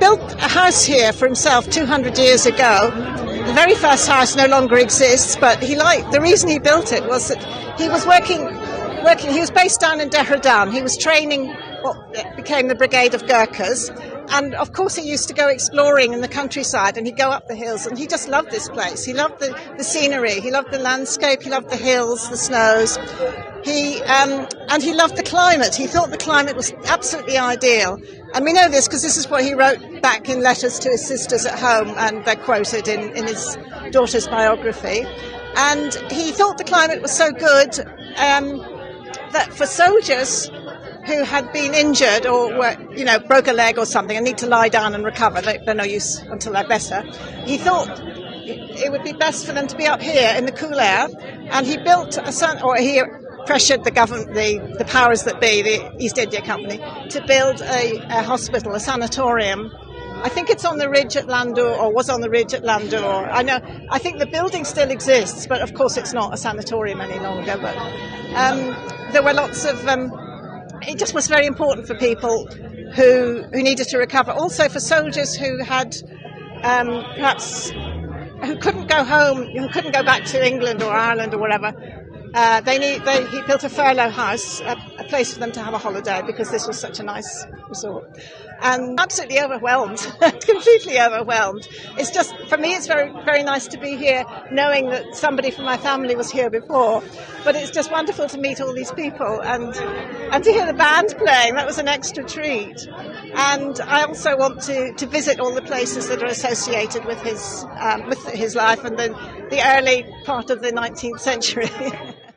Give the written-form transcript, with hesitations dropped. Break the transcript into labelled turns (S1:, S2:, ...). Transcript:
S1: built a house here for himself 200 years ago. The very first house no longer exists, but the reason he built it was that he was he was based down in Dehradun. He was training what became the Brigade of Gurkhas, and of course he used to go exploring in the countryside, and he'd go up the hills, and he just loved this place. He loved the scenery, he loved the landscape, he loved the hills, the snows. And he loved the climate. He thought the climate was absolutely ideal. And we know this because this is what he wrote back in letters to his sisters at home, and they're quoted in his daughter's biography. And he thought the climate was so good that for soldiers who had been injured or broke a leg or something and need to lie down and recover, they're no use until they're better, he thought it would be best for them to be up here in the cool air. And he built he pressured the government, the powers that be, the East India Company, to build a hospital, a sanatorium. I think it's on the ridge at Landur, or was on the ridge at Landur. I think the building still exists, but of course it's not a sanatorium any longer. But there were lots of. It just was very important for people who needed to recover. Also for soldiers who had who couldn't go home, who couldn't go back to England or Ireland or wherever. He built a furlough house, a place for them to have a holiday, because this was such a nice resort. And absolutely overwhelmed, completely overwhelmed. It's just, for me, it's very, very nice to be here, knowing that somebody from my family was here before. But it's just wonderful to meet all these people and to hear the band playing. That was an extra treat. And I also want to visit all the places that are associated with his life and the early part of the 19th century.